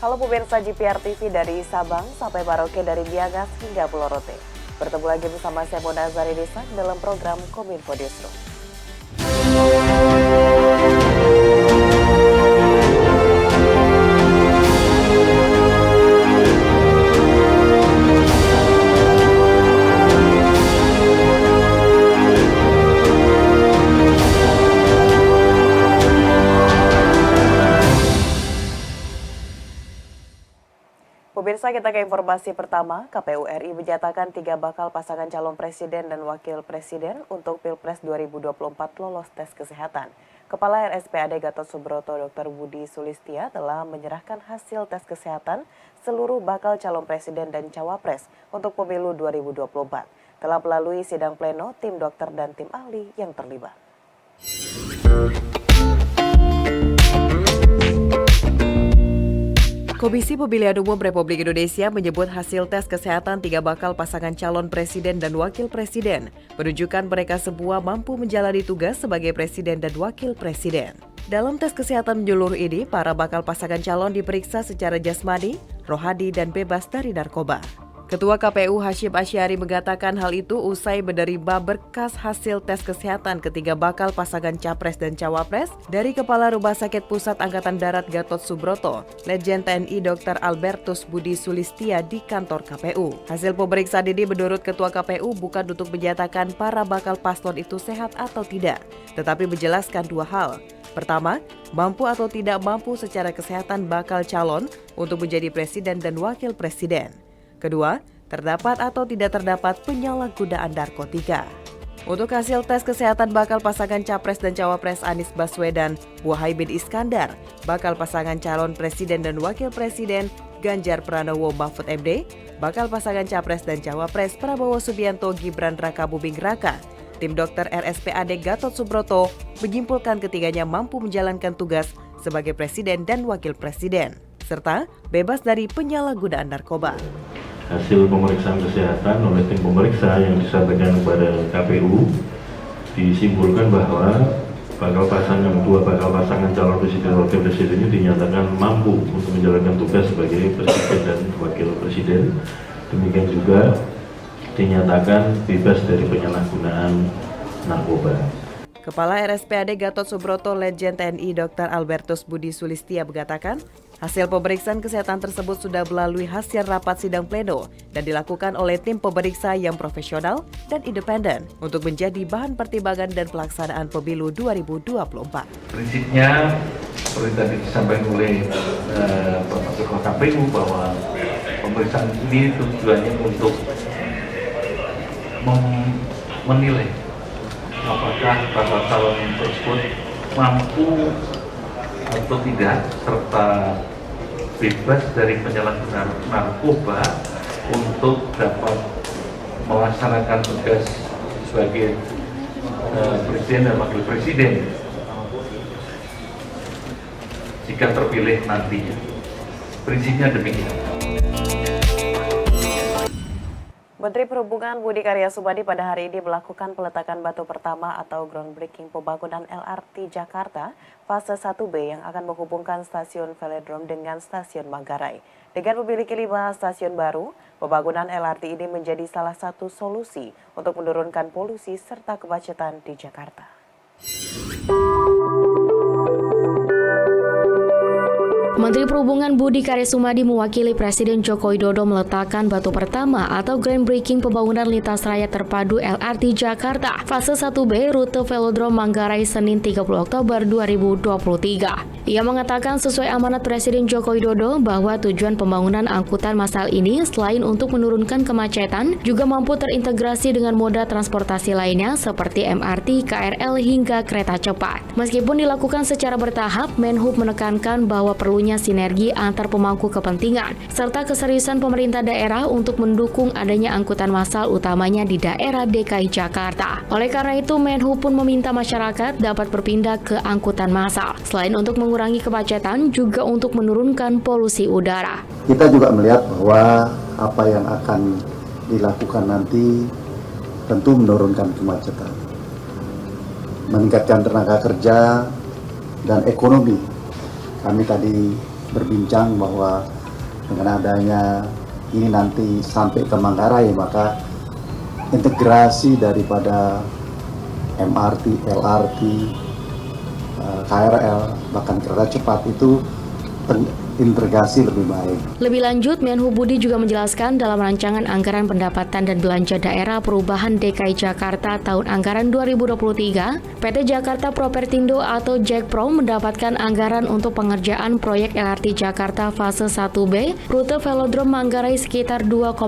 Halo pemirsa GPR TV dari Sabang sampai Merauke, dari Miangas hingga Pulau Rote. Bertemu lagi bersama saya Mona Zaridisa dalam program Kominfo Newsroom. Pemirsa, kita ke informasi pertama. KPU RI menyatakan 3 bakal pasangan calon presiden dan wakil presiden untuk Pilpres 2024 lolos tes kesehatan. Kepala RSPAD Gatot Subroto Dr. Budi Sulistia telah menyerahkan hasil tes kesehatan seluruh bakal calon presiden dan cawapres untuk pemilu 2024. Telah melalui sidang pleno tim dokter dan tim ahli yang terlibat. Komisi Pemilihan Umum Republik Indonesia menyebut hasil tes kesehatan 3 bakal pasangan calon presiden dan wakil presiden menunjukkan mereka semua mampu menjalani tugas sebagai presiden dan wakil presiden. Dalam tes kesehatan menyeluruh ini, para bakal pasangan calon diperiksa secara jasmani, rohani, dan bebas dari narkoba. Ketua KPU Hasyim Asyari mengatakan hal itu usai menerima berkas hasil tes kesehatan ketiga bakal pasangan capres dan cawapres dari Kepala Rumah Sakit Pusat Angkatan Darat Gatot Subroto, Letjen TNI Dr. Albertus Budi Sulistia di kantor KPU. Hasil pemeriksaan ini menurut Ketua KPU bukan untuk menyatakan para bakal paslon itu sehat atau tidak, tetapi menjelaskan 2 hal. Pertama, mampu atau tidak mampu secara kesehatan bakal calon untuk menjadi presiden dan wakil presiden. Kedua, terdapat atau tidak terdapat penyalahgunaan narkotika. Untuk hasil tes kesehatan bakal pasangan capres dan cawapres Anies Baswedan, Muhaimin Iskandar, bakal pasangan calon presiden dan wakil presiden Ganjar Pranowo Mahfud MD, bakal pasangan capres dan cawapres Prabowo Subianto Gibran Rakabuming Raka, tim dokter RSPAD Gatot Subroto menyimpulkan ketiganya mampu menjalankan tugas sebagai presiden dan wakil presiden, serta bebas dari penyalahgunaan narkoba. Hasil pemeriksaan kesehatan oleh tim pemeriksa yang disampaikan kepada KPU disimpulkan bahwa dua bakal pasangan calon presiden dan wakil presiden ini dinyatakan mampu untuk menjalankan tugas sebagai presiden dan wakil presiden. Demikian juga dinyatakan bebas dari penyalahgunaan narkoba. Kepala RSPAD Gatot Subroto Letjen TNI Dr. Albertus Budi Sulistia mengatakan, hasil pemeriksaan kesehatan tersebut sudah melalui hasil rapat sidang pleno dan dilakukan oleh tim pemeriksa yang profesional dan independen untuk menjadi bahan pertimbangan dan pelaksanaan pemilu 2024. Prinsipnya, seperti tadi disampaikan oleh Bapak Ketua KPU bahwa pemeriksaan ini tujuannya untuk menilai apakah bakal calon tersebut mampu atau tidak, serta bebas dari penyalahgunaan narkoba untuk dapat melaksanakan tugas sebagai presiden dan wakil presiden jika terpilih nantinya. Prinsipnya demikian. Menteri Perhubungan Budi Karya Sumadi pada hari ini melakukan peletakan batu pertama atau groundbreaking pembangunan LRT Jakarta fase 1B yang akan menghubungkan stasiun Velodrome dengan stasiun Manggarai. Dengan memiliki 5 stasiun baru, pembangunan LRT ini menjadi salah satu solusi untuk menurunkan polusi serta kemacetan di Jakarta. Menteri Perhubungan Budi Karya Sumadi mewakili Presiden Joko Widodo meletakkan batu pertama atau groundbreaking pembangunan lintas raya terpadu LRT Jakarta fase 1B rute Velodrome Manggarai Senin 30 Oktober 2023. Ia mengatakan sesuai amanat Presiden Joko Widodo bahwa tujuan pembangunan angkutan massal ini selain untuk menurunkan kemacetan juga mampu terintegrasi dengan moda transportasi lainnya seperti MRT, KRL hingga kereta cepat. Meskipun dilakukan secara bertahap, Menhub menekankan bahwa perlunya sinergi antar pemangku kepentingan, serta keseriusan pemerintah daerah untuk mendukung adanya angkutan massal utamanya di daerah DKI Jakarta. Oleh karena itu, Menhub pun meminta masyarakat dapat berpindah ke angkutan massal. Selain untuk mengurangi kemacetan, juga untuk menurunkan polusi udara. Kita juga melihat bahwa apa yang akan dilakukan nanti tentu menurunkan kemacetan, meningkatkan tenaga kerja dan ekonomi. Kami tadi berbincang bahwa dengan adanya ini nanti sampai ke Manggarai, maka integrasi daripada MRT, LRT, KRL, bahkan kereta cepat itu terintegrasi lebih baik. Lebih lanjut, Menhub Budi juga menjelaskan dalam rancangan anggaran pendapatan dan belanja daerah perubahan DKI Jakarta tahun anggaran 2023, PT Jakarta Propertindo atau Jakpro mendapatkan anggaran untuk pengerjaan proyek LRT Jakarta fase 1B rute Velodrome Manggarai sekitar 2,4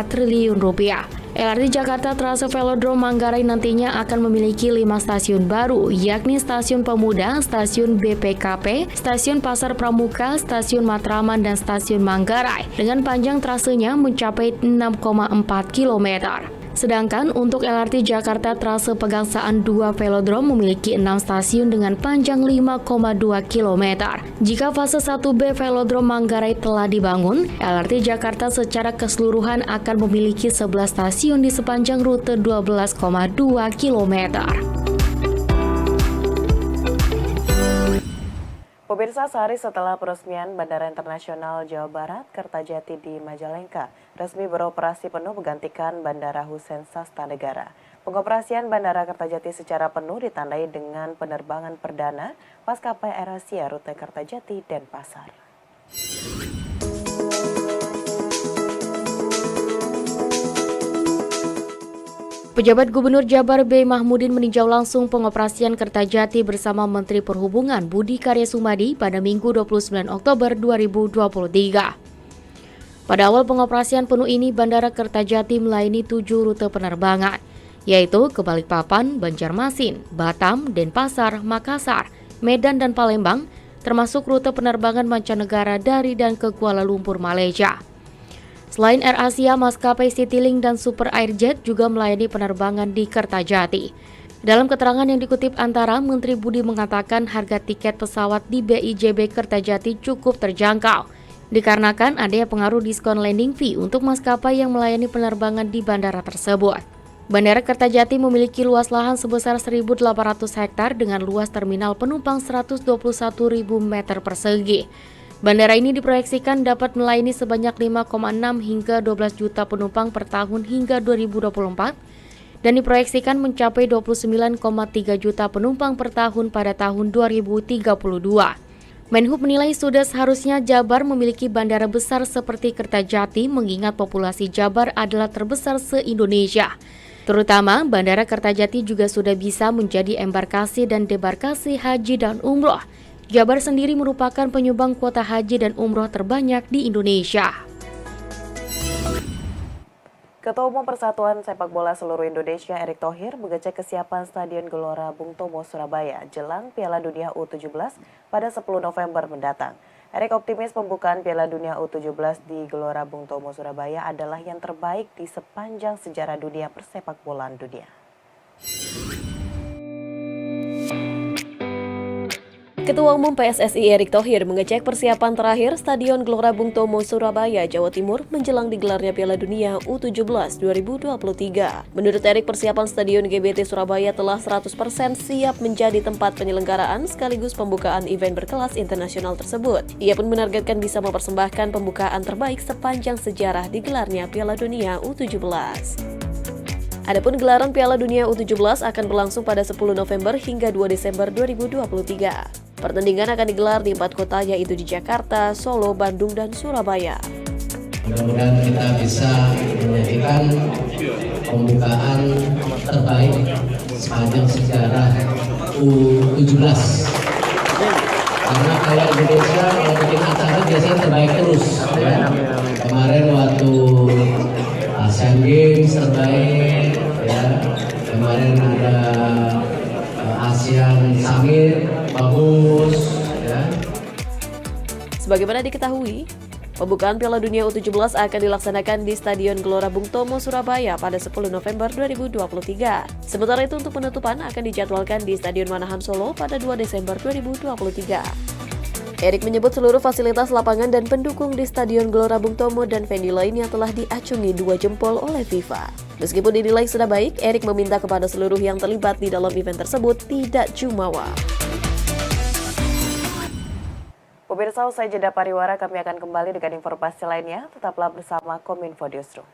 triliun rupiah. LRT Jakarta Trase Velodrome Manggarai nantinya akan memiliki 5 stasiun baru, yakni Stasiun Pemuda, Stasiun BPKP, Stasiun Pasar Pramuka, Stasiun Matraman, dan Stasiun Manggarai, dengan panjang trasenya mencapai 6,4 km. Sedangkan untuk LRT Jakarta Trase Pegangsaan 2 Velodrome memiliki 6 stasiun dengan panjang 5,2 km. Jika fase 1B Velodrome Manggarai telah dibangun, LRT Jakarta secara keseluruhan akan memiliki 11 stasiun di sepanjang rute 12,2 km. Pemirsa, sehari setelah peresmian Bandara Internasional Jawa Barat Kertajati di Majalengka resmi beroperasi penuh menggantikan Bandara Hussein Sastra Pengoperasian Bandara Kertajati secara penuh ditandai dengan penerbangan perdana maskapai AirAsia rute Kertajati Denpasar. Pejabat Gubernur Jabar B. Mahmudin meninjau langsung pengoperasian Kertajati bersama Menteri Perhubungan Budi Karya Sumadi pada Minggu 29 Oktober 2023. Pada awal pengoperasian penuh ini, Bandara Kertajati melayani 7 rute penerbangan, yaitu ke Balikpapan, Banjarmasin, Batam, Denpasar, Makassar, Medan, dan Palembang, termasuk rute penerbangan mancanegara dari dan ke Kuala Lumpur, Malaysia. Selain AirAsia, maskapai Citylink dan Super Airjet juga melayani penerbangan di Kertajati. Dalam keterangan yang dikutip Antara, Menteri Budi mengatakan harga tiket pesawat di BIJB Kertajati cukup terjangkau, dikarenakan adanya pengaruh diskon landing fee untuk maskapai yang melayani penerbangan di bandara tersebut. Bandara Kertajati memiliki luas lahan sebesar 1.800 hektar dengan luas terminal penumpang 121.000 meter persegi. Bandara ini diproyeksikan dapat melayani sebanyak 5,6 hingga 12 juta penumpang per tahun hingga 2024 dan diproyeksikan mencapai 29,3 juta penumpang per tahun pada tahun 2032. Menhub menilai sudah seharusnya Jabar memiliki bandara besar seperti Kertajati mengingat populasi Jabar adalah terbesar se-Indonesia. Terutama, Bandara Kertajati juga sudah bisa menjadi embarkasi dan debarkasi haji dan umroh. Jabar sendiri merupakan penyumbang kuota haji dan umroh terbanyak di Indonesia. Ketua Umum Persatuan Sepak Bola Seluruh Indonesia Erick Thohir mengecek kesiapan Stadion Gelora Bung Tomo Surabaya jelang Piala Dunia U17 pada 10 November mendatang. Erick optimis pembukaan Piala Dunia U17 di Gelora Bung Tomo Surabaya adalah yang terbaik di sepanjang sejarah dunia persepak bolaan dunia. Ketua Umum PSSI Erick Thohir mengecek persiapan terakhir Stadion Gelora Bung Tomo Surabaya, Jawa Timur menjelang digelarnya Piala Dunia U17 2023. Menurut Erick, persiapan Stadion GBT Surabaya telah 100% siap menjadi tempat penyelenggaraan sekaligus pembukaan event berkelas internasional tersebut. Ia pun menargetkan bisa mempersembahkan pembukaan terbaik sepanjang sejarah digelarnya Piala Dunia U17. Adapun gelaran Piala Dunia U17 akan berlangsung pada 10 November hingga 2 Desember 2023. Pertandingan akan digelar di 4 kota yaitu di Jakarta, Solo, Bandung, dan Surabaya. Mudah-mudahan kita bisa menyajikan pembukaan terbaik sepanjang sejarah U17. Karena kalau Indonesia kalau bikin acara biasanya terbaik terus. Ya. Kemarin waktu Asian Games terbaik, ya. Kemarin ada Asian Summit bagus, ya. Sebagaimana diketahui, pembukaan Piala Dunia U17 akan dilaksanakan di Stadion Gelora Bung Tomo Surabaya pada 10 November 2023. Sementara itu untuk penutupan akan dijadwalkan di Stadion Manahan Solo pada 2 Desember 2023. Erick menyebut seluruh fasilitas lapangan dan pendukung di Stadion Gelora Bung Tomo dan venue lainnya telah diacungi 2 jempol oleh FIFA. Meskipun dinilai sudah baik, Erick meminta kepada seluruh yang terlibat di dalam event tersebut tidak jumawa. Pemirsa, usai jeda pariwara kami akan kembali dengan informasi lainnya. Tetaplah bersama Kominfo Newsroom.